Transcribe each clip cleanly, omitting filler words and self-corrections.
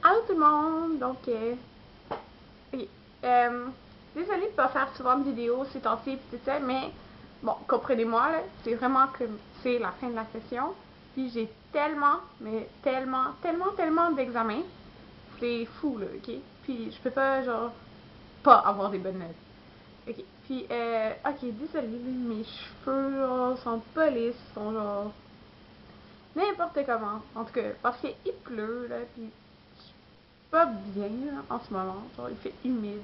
Allô tout le monde! Ok. Désolée de pas faire souvent de vidéos ces temps-ci pis tout ça, mais bon, comprenez-moi, là, c'est vraiment que c'est la fin de la session, puis j'ai tellement, mais tellement, tellement, tellement d'examens, c'est fou, là, ok? Puis je peux pas, genre, pas avoir des bonnes notes. Ok, puis, ok, désolée, mes cheveux, genre, sont pas lisses, sont genre, n'importe comment. En tout cas, parce qu'il pleut, là, puis je suis pas bien là, en ce moment. Genre, il fait humide.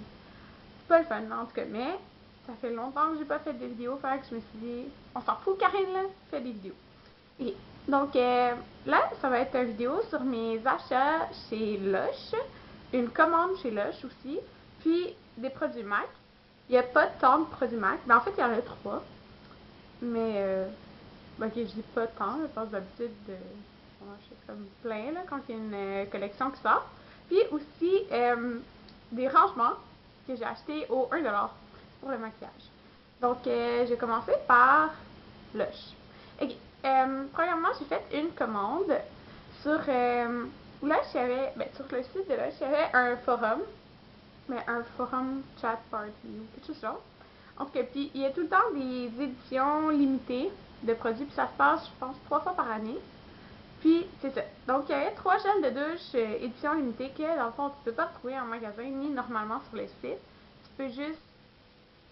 C'est pas le fun, là, en tout cas. Mais ça fait longtemps que j'ai pas fait de vidéos, fait que je me suis dit, on s'en fout, Karine, là, fait des vidéos. Et donc, là, ça va être une vidéo sur mes achats chez Lush, une commande chez Lush aussi, puis des produits MAC. Il n'y a pas tant de produits MAC, mais en fait, il y en a trois. Mais, ok, je dis pas tant, je pense d'habitude, on en achète comme plein là, quand il y a une collection qui sort. Puis aussi, des rangements que j'ai achetés au 1$ pour le maquillage. Donc, j'ai commencé par Lush. Ok, premièrement, j'ai fait une commande sur Lush, il y avait, ben, sur le site de Lush, il y avait un forum, mais un forum chat party ou quelque chose de genre. En tout cas, puis il y a tout le temps des éditions limitées de produits, puis ça se passe, je pense, 3 fois par année. Puis, c'est ça. Donc, il y avait 3 gels de douche édition limitée que, dans le fond, tu peux pas trouver en magasin ni normalement sur les sites. Tu peux juste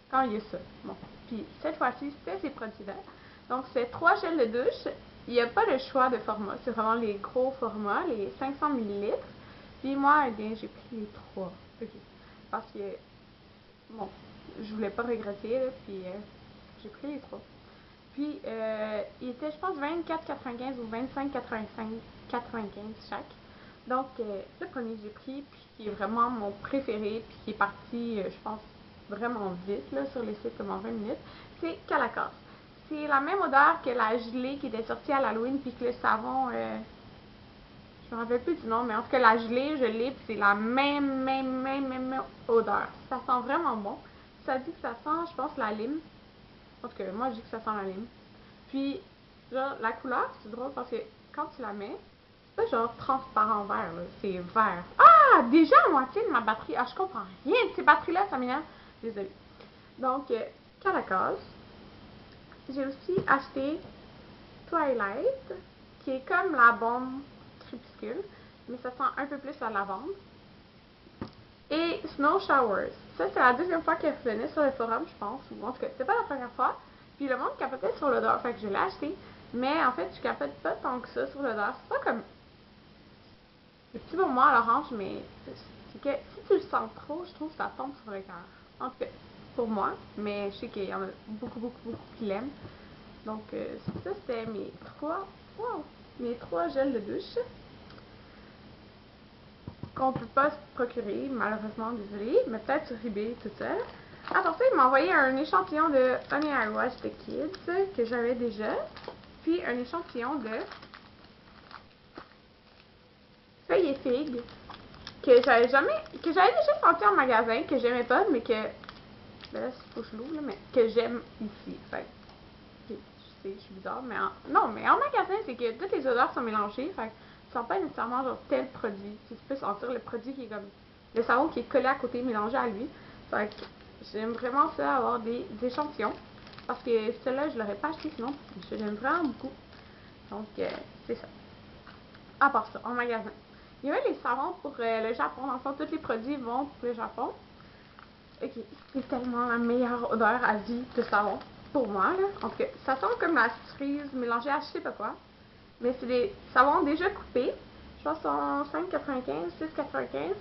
quand il y a ça. Bon. Puis, cette fois-ci, c'était ces produits-là. Donc, c'est 3 gels de douche. Il n'y a pas le choix de format. C'est vraiment les gros formats, les 500 millilitres. Puis, moi, eh bien, j'ai pris les 3. OK. Parce que, bon, je voulais pas regretter, là, puis j'ai pris les 3. Puis, il était, je pense, 24,95 ou 25,95 chaque. Donc, le premier que j'ai pris, puis qui est vraiment mon préféré, puis qui est parti, je pense, vraiment vite là, sur les sites comme en 20 minutes, c'est Calacasse. C'est la même odeur que la gelée qui était sortie à l'Halloween, puis que le savon, je me rappelle plus du nom, mais en tout cas, la gelée, je l'ai, puis c'est la même odeur. Ça sent vraiment bon. Ça dit que ça sent, je pense, la lime. En tout cas, moi, je dis que ça sent la lime. Puis, genre, la couleur, c'est drôle parce que quand tu la mets, c'est pas genre transparent vert, là. C'est vert. Ah! Déjà à moitié de ma batterie. Ah, je comprends rien de ces batteries-là, ça m'énerve. Désolée. Donc, Caracas. J'ai aussi acheté Twilight, qui est comme la bombe crépuscule, mais ça sent un peu plus la lavande. Et Snow Showers. Ça, c'est la deuxième fois qu'elle revenait sur le forum, je pense. Ou en tout cas, c'était pas la première fois. Puis le monde capotait sur l'odeur, fait que je l'ai acheté. Mais en fait, je capote pas tant que ça sur l'odeur. C'est pas comme le petit bonbon à l'orange, mais c'est que si tu le sens trop, je trouve que ça tombe sur le cœur. En tout cas, pour moi. Mais je sais qu'il y en a beaucoup qui l'aiment. Donc, ça, c'était mes trois gels de douche qu'on peut pas se procurer, malheureusement, désolé, mais peut-être sur eBay, tout ça. Après ça, il m'a envoyé un échantillon de Honey I Wash de Kids que j'avais déjà, puis un échantillon de feuilles et figues que j'avais déjà senti en magasin, que j'aimais pas, mais que, ben là, c'est faut que je l'ouvre, là, mais que j'aime ici. Fait je sais, je suis bizarre, mais non, mais en magasin, c'est que toutes les odeurs sont mélangées, fait tu sens pas nécessairement genre tel produit. Tu peux sentir le produit qui est comme le savon qui est collé à côté, mélangé à lui. Fait que j'aime vraiment ça, avoir des échantillons. Parce que celui-là, je l'aurais pas acheté sinon. J'aime vraiment beaucoup. Donc, c'est ça. À part ça, en magasin. Il y avait les savons pour le Japon. Dans le fond, tous les produits vont pour le Japon. Ok, c'est tellement la meilleure odeur à vie de savon. Pour moi, là. En tout cas, ça sent comme la cerise mélangée à je sais pas quoi. Mais c'est des savons déjà coupés. Je pense qu'ils sont 5,95, 6,95.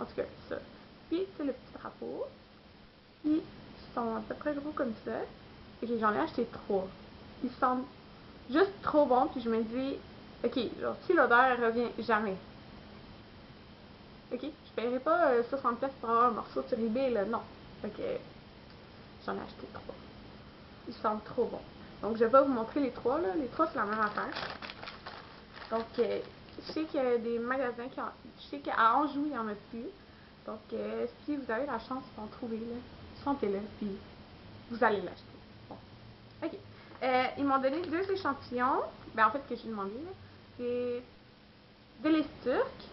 En tout cas, ça. Puis, c'est le petit drapeau. Puis, ils sont à peu près gros comme ça. Et j'en ai acheté 3. Ils sentent juste trop bons. Puis je me dis, ok, genre, si l'odeur elle revient jamais. Ok, je paierai pas 60$ pour avoir un morceau sur eBay, là. Non. Fait que j'en ai acheté 3. Ils sentent trop bons. Donc, je vais pas vous montrer les 3, là. Les 3, c'est la même affaire. Donc, je sais qu'il y a des magasins qui en... Je sais qu'à Anjou, il n'y en a plus. Donc, si vous avez la chance d'en trouver, là, sentez-le, puis vous allez l'acheter. Bon. OK. Ils m'ont donné 2 échantillons. Ben, en fait, que j'ai demandé, là. C'est de l'Est turc.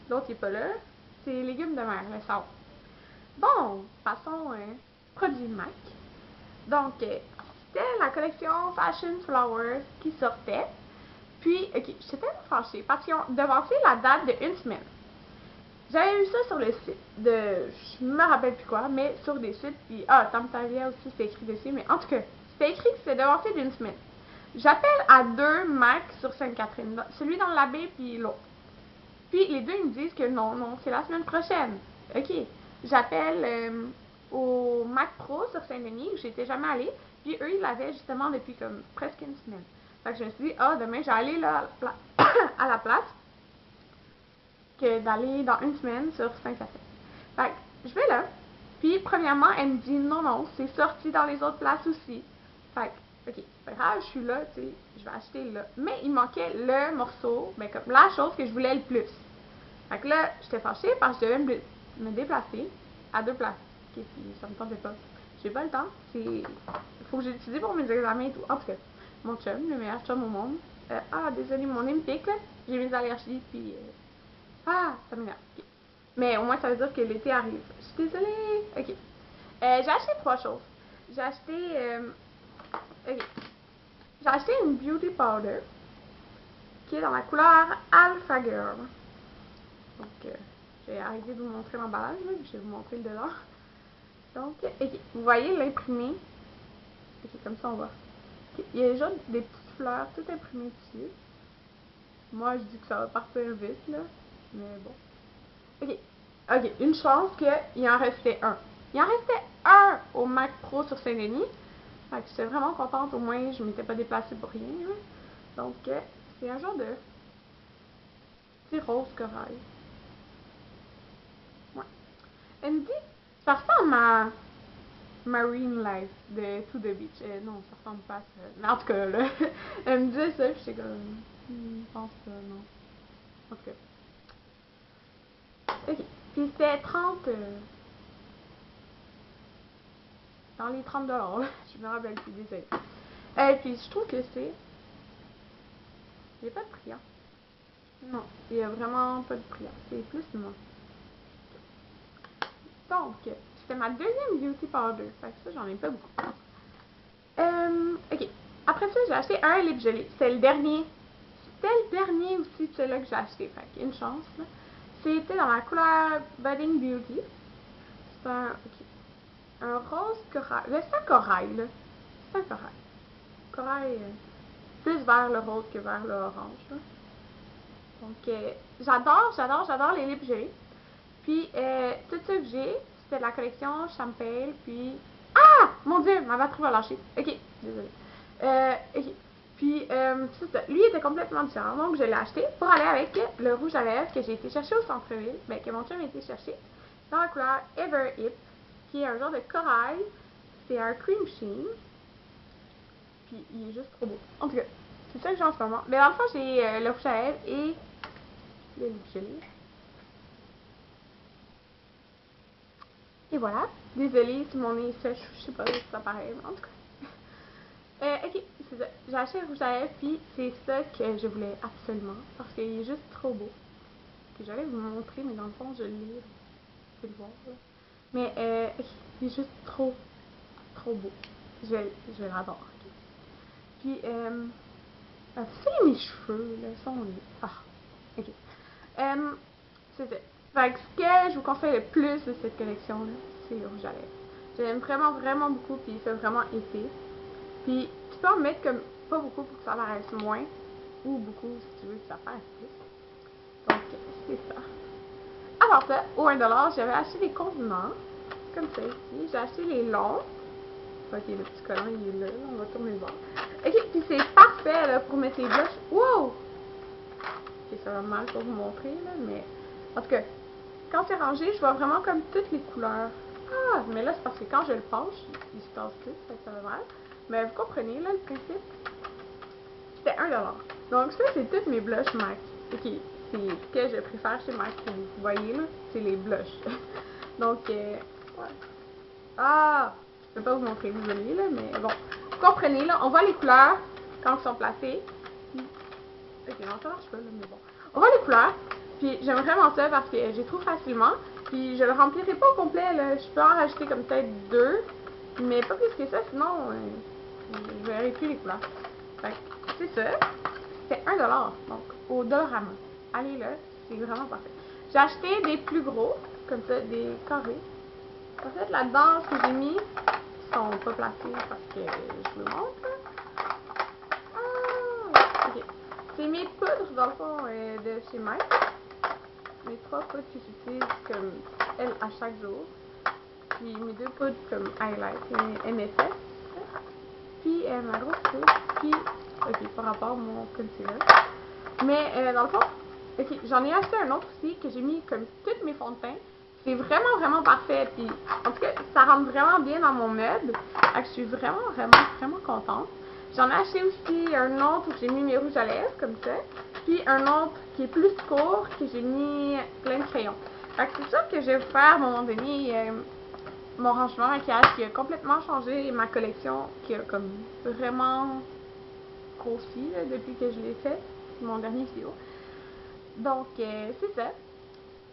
l'autre il est pas là. C'est légumes de mer, le savon. Bon, passons produits MAC. Donc, c'était la collection Fashion Flowers qui sortait. Puis, ok, j'étais tellement fâchée parce qu'ils ont devancé la date de une semaine. J'avais vu ça sur le site de, je me rappelle plus quoi, mais sur des sites, puis, Tamptavia aussi, c'est écrit dessus, mais en tout cas, c'était écrit que c'était devancé d'une semaine. J'appelle à 2 Mac sur Sainte-Catherine, celui dans la baie, puis l'autre. Puis, les deux, ils me disent que non, c'est la semaine prochaine. Ok, j'appelle au Mac Pro sur Saint-Denis, où j'étais jamais allée, puis eux, ils l'avaient justement depuis comme presque une semaine. Fait que je me suis dit, demain, je vais aller là, à la place que d'aller dans une semaine sur Saint-Catherine. Fait que je vais là. Puis, premièrement, elle me dit non, c'est sorti dans les autres places aussi. Fait que, ok, c'est pas grave, je suis là, tu sais, je vais acheter là. Mais il manquait le morceau, mais comme la chose que je voulais le plus. Fait que là, j'étais fâchée parce que je devais me déplacer à 2 places. Ok, puis ça me tentait pas. J'ai pas le temps, c'est. Faut que j'utilise pour mes examens et tout. En tout cas, mon chum, le meilleur chum au monde. Désolé, mon nez me pique, là. J'ai mes allergies, puis. Ça m'énerve. Okay. Mais au moins, ça veut dire que l'été arrive. Je suis désolée. Ok. J'ai acheté 3 choses. J'ai acheté. Ok. J'ai acheté une beauty powder qui est dans la couleur Alpha Girl. Donc, je vais arrêter de vous montrer l'emballage. Je vais vous montrer le dedans. Donc, ok. Vous voyez l'imprimé. Ok, comme ça, on voit. Okay. Il y a déjà des petites fleurs toutes imprimées dessus. Moi, je dis que ça va partir vite, là. Mais bon. Ok, une chance qu'il en restait un. Il en restait un au Mac Pro sur Saint-Denis. Fait que j'étais vraiment contente, au moins je m'étais pas déplacée pour rien. Hein. Donc, c'est un genre de petit rose corail. Ouais. Elle me dit, ça ressemble à Marine Life de To The Beach. Non, ça ressemble pas à ça. Mais en tout cas, là, elle me disait ça, puis j'étais comme, je pense pas, non. En tout cas. Ok. Puis c'était 30. Dans les 30$. Je me rappelle plus, désolé. Puis je trouve que c'est. Il n'y a pas de prix, hein. Non, il n'y a vraiment pas de prix. Hein. C'est plus moi. Donc, c'était ma deuxième beauty powder. Fait que ça, j'en ai pas beaucoup. Ok. Après ça, j'ai acheté un lip gelé. C'est le dernier. C'était le dernier aussi de celui-là que j'ai acheté. Fait qu'une chance, là. C'était dans la couleur Budding Beauty. C'est un rose corail. C'est un corail, là. C'est un corail. Corail. Plus vers le rose que vers le orange. Là. Donc, j'adore les lips gelés. Puis, tout ce que j'ai, c'était la collection Champagne. Puis, mon Dieu, ma batterie va lâcher. Ok, désolé. Ok. Puis, lui était complètement différent. Donc, je l'ai acheté pour aller avec le rouge à lèvres que j'ai été chercher au centre-ville. Mais que mon chum a été chercher dans la couleur Ever Hip, qui est un genre de corail. C'est un cream sheen. Puis, il est juste trop beau. En tout cas, c'est ça que j'ai en ce moment. Mais dans le fond, j'ai le rouge à lèvres et le lip gelé. Et voilà. Désolée si mon nez est sèche, je sais pas si ça paraît, mais en tout cas. Ok, c'est ça. J'ai acheté le rouge à lèvres, puis c'est ça que je voulais absolument. Parce qu'il est juste trop beau. Que j'allais vous montrer, mais dans le fond, je l'ai. Vous pouvez le voir, là. Mais, il est juste trop beau. Je vais l'avoir. Okay. Puis, c'est mes cheveux, là, sont les. Ok. C'est ça. Fait que ce que je vous conseille le plus de cette collection-là, c'est le rouge à lèvres. J'aime vraiment beaucoup, puis il fait vraiment été. Puis tu peux en mettre comme pas beaucoup pour que ça paraisse moins, ou beaucoup si tu veux que ça paraisse plus. Donc c'est ça. Alors ça, au 1$, j'avais acheté des contenants, comme ça ici. J'ai acheté les longs. Ok, le petit collant il est là, on va tourner le bord. Ok, puis c'est parfait là, pour mettre les blushs. Wow! Ok, ça va mal pour vous montrer là, mais en tout cas, quand c'est rangé, je vois vraiment comme toutes les couleurs. Mais là, c'est parce que quand je le penche, il se tasse tout, ça va mal. Mais vous comprenez, là, le principe? C'était 1$. Donc ça, c'est toutes mes blushs MAC. Ok, c'est ce que je préfère chez MAC. Vous voyez, là, c'est les blushs. Donc, ouais. Je peux pas vous montrer, désolé, là, mais bon. Vous comprenez, là, on voit les couleurs quand elles sont placées. Ok, non, ça marche pas, là, mais bon. On voit les couleurs, puis j'aime vraiment ça parce que j'ai trouve facilement, puis je le remplirai pas au complet, là. Je peux en rajouter comme peut-être 2, mais pas plus que ça, sinon je verrai plus les couleurs. Fait que c'est ça. C'était 1$, donc au Dollarama. Allez là, c'est vraiment parfait. J'ai acheté des plus gros, comme ça, des carrés. En fait, là-dedans, ce que j'ai mis, ils sont pas placés parce que je vous le montre. Ah, ok. C'est mes poudres, dans le fond, de chez Mike. Mes 3 poudres que j'utilise comme elle à chaque jour. Puis mes 2 poudres comme highlight et MFS. Puis ma grosse poudre. Puis, ok, par rapport à mon concealer. Mais dans le fond, ok, j'en ai acheté un autre aussi que j'ai mis comme tous mes fonds de teint. C'est vraiment, vraiment parfait. Puis, en tout cas, ça rentre vraiment bien dans mon meuble. Fait que je suis vraiment, vraiment, vraiment contente. J'en ai acheté aussi un autre où j'ai mis mes rouges à lèvres, comme ça. Puis un autre qui est plus court, que j'ai mis plein de crayons. Fait que c'est sûr que je vais faire à un moment donné mon rangement maquillage qui a complètement changé ma collection, qui a comme vraiment grossi là, depuis que je l'ai fait, mon dernier vidéo. Donc, c'est ça.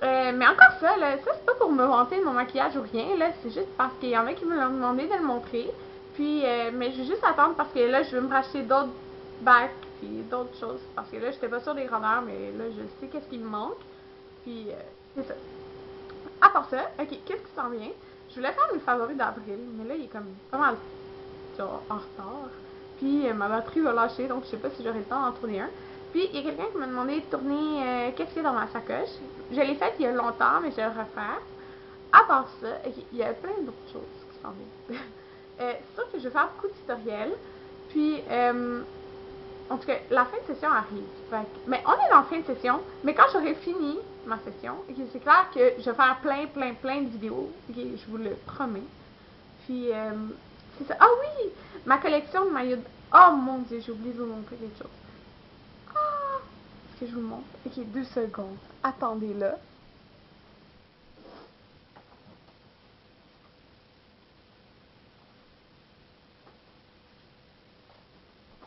Mais encore ça, là, ça c'est pas pour me vanter de mon maquillage ou rien, là, c'est juste parce qu'il y en a qui me l'ont demandé de le montrer. Puis, mais je vais juste attendre parce que là, je vais me racheter d'autres bacs, puis d'autres choses. Parce que là, j'étais pas sûre des grandeurs, mais là, je sais qu'est-ce qui me manque. Puis, c'est ça. À part ça, ok, qu'est-ce qui s'en vient? Je voulais faire mes favoris d'avril, mais là, il est comme pas mal genre, en retard. Puis ma batterie va lâcher, donc je sais pas si j'aurai le temps d'en tourner un. Puis il y a quelqu'un qui m'a demandé de tourner qu'est-ce qu'il y a dans ma sacoche. Je l'ai fait il y a longtemps, mais je vais le refaire. À part ça, il y a plein d'autres choses qui s'en viennent. C'est sûr que je vais faire beaucoup de tutoriels. Puis, en tout cas, la fin de session arrive. Mais on est dans la fin de session, mais quand j'aurai fini ma session, c'est clair que je vais faire plein, plein, plein de vidéos. Je vous le promets. Puis, c'est ça. Ah oui! Ma collection de maillots de... Oh mon dieu, j'ai oublié de vous montrer quelque chose. Ah! Est-ce que je vous le montre? Ok, 2 secondes. Attendez-le.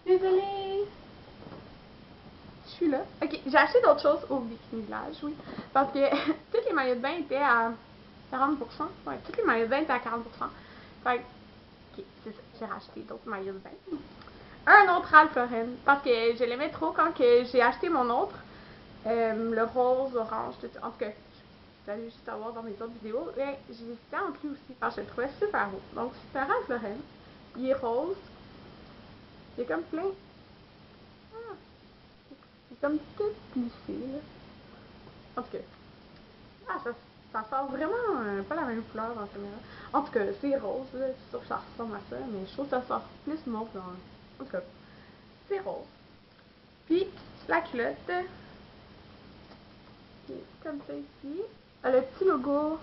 Désolée! Je suis là. Ok, j'ai acheté d'autres choses au Bikini Village, oui. Parce que tous les maillots de bain étaient à 40%. Ouais, tous les maillots de bain étaient à 40%. Fait que, ok, c'est ça. J'ai racheté d'autres maillots de bain. Un autre Ralph Lauren. Parce que je l'aimais trop quand j'ai acheté mon autre. Le rose, orange, tout ça. En tout cas, vous allez juste avoir dans mes autres vidéos. Mais j'hésitais entre lui aussi parce que je le trouvais super beau. Donc, c'est un Ralph Lauren. Il est rose. Il est comme plein. Ah, il est comme tout plissé, là. En tout cas, ah, ça sort vraiment pas la même couleur dans la caméra. En tout cas, c'est rose, là. C'est sûr que ça ressemble à ça, mais je trouve que ça sort plus mauve dans... En tout cas, c'est rose. Puis, la culotte, qui est comme ça ici. Le petit logo,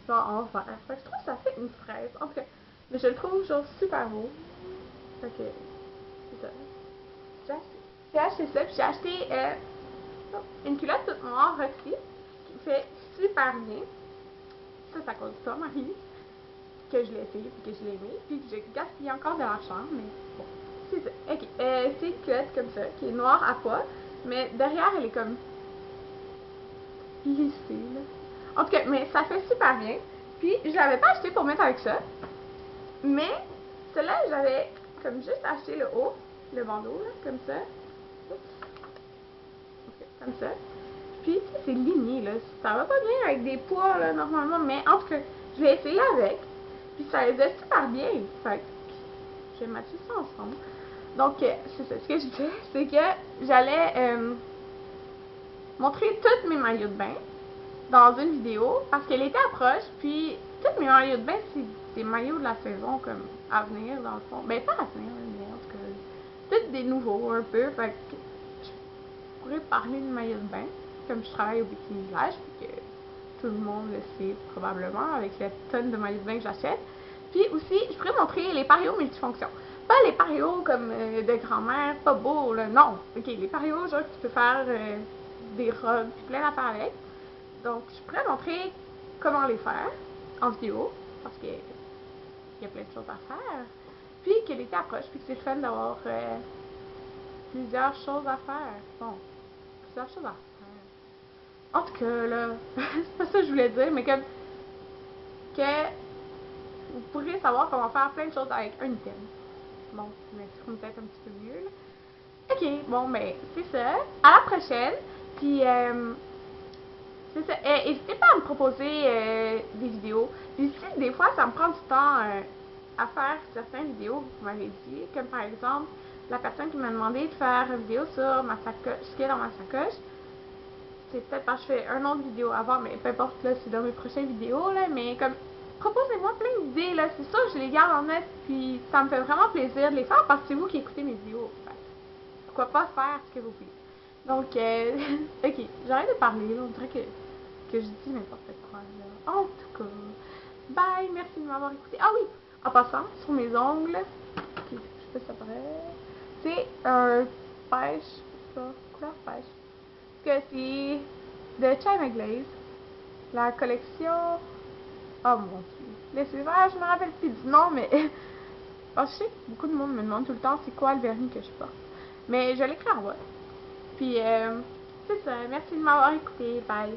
genre en vert. Fait que je trouve que ça fait une fraise. En tout cas, mais je le trouve genre super beau. Fait que, c'est ça. J'ai acheté ça, puis j'ai acheté une culotte toute noire Roxy, qui fait super bien. Ça, c'est à cause de toi, Marie, que je l'ai essayé, puis que je l'ai aimé, puis que j'ai gaspillé encore de l'argent, mais bon, c'est ça. Ok, c'est une culotte comme ça, qui est noire à pois, mais derrière, elle est comme lissée, là. En tout cas, mais ça fait super bien. Puis, je l'avais pas acheté pour mettre avec ça, mais celle-là, j'avais comme juste acheté le haut, le bandeau, là, comme ça. Okay, comme ça. Puis, c'est ligné, là. Ça va pas bien avec des poids, là, normalement, mais en tout cas, je l'ai essayé avec. Puis, ça faisait super bien. Fait que, je vais matcher ça ensemble. Donc, c'est ça. Ce que je disais, c'est que j'allais montrer tous mes maillots de bain dans une vidéo parce que l'été approche, puis tous mes maillots de bain, c'est des maillots de la saison comme à venir dans le fond. Ben pas à venir, mais en tout cas, tous des nouveaux un peu. Fait que je pourrais parler de maillots de bain comme je travaille au Bikini Village, puis que tout le monde le sait probablement avec les tonnes de maillots de bain que j'achète. Puis aussi, je pourrais montrer les parios multifonctions. Pas les parios comme de grand-mère, pas beau, là, non. Ok, les parios, genre que tu peux faire des robes, puis plein d'affaires avec. Donc, je pourrais montrer comment les faire en vidéo, parce que il y a plein de choses à faire. Puis que l'été approche, puis que c'est le fun d'avoir plusieurs choses à faire. Bon, plusieurs choses à faire. En tout cas, là, c'est pas ça que je voulais dire, mais comme que vous pourrez savoir comment faire plein de choses avec un item. Bon, je m'exprime peut-être un petit peu mieux, là. Ok, bon, ben, c'est ça. À la prochaine. Puis, c'est ça. N'hésitez pas à me proposer des vidéos. Puis si des fois, ça me prend du temps à faire certaines vidéos que vous m'avez dit, comme par exemple, la personne qui m'a demandé de faire une vidéo sur ma sacoche, ce qui est dans ma sacoche, c'est peut-être parce que je fais un autre vidéo avant, mais peu importe, là, c'est dans mes prochaines vidéos, là, mais comme, proposez-moi plein d'idées, là, c'est sûr, je les garde en note, puis ça me fait vraiment plaisir de les faire parce que c'est vous qui écoutez mes vidéos. Fait. Pourquoi pas faire ce que vous voulez. Donc, ok, j'arrête de parler, là, on dirait que je dis n'importe quoi, là. En tout cas, bye, merci de m'avoir écouté. Ah oui, en passant, sur mes ongles, je sais pas si ça paraît, c'est un pêche, ça, couleur pêche. Parce que c'est de China Glaze, la collection, oh mon dieu, laissez faire, je me rappelle plus du nom, mais, oh, je sais que beaucoup de monde me demande tout le temps c'est quoi le vernis que je porte. Mais je l'écris en bas. Puis, c'est ça, merci de m'avoir écouté, bye.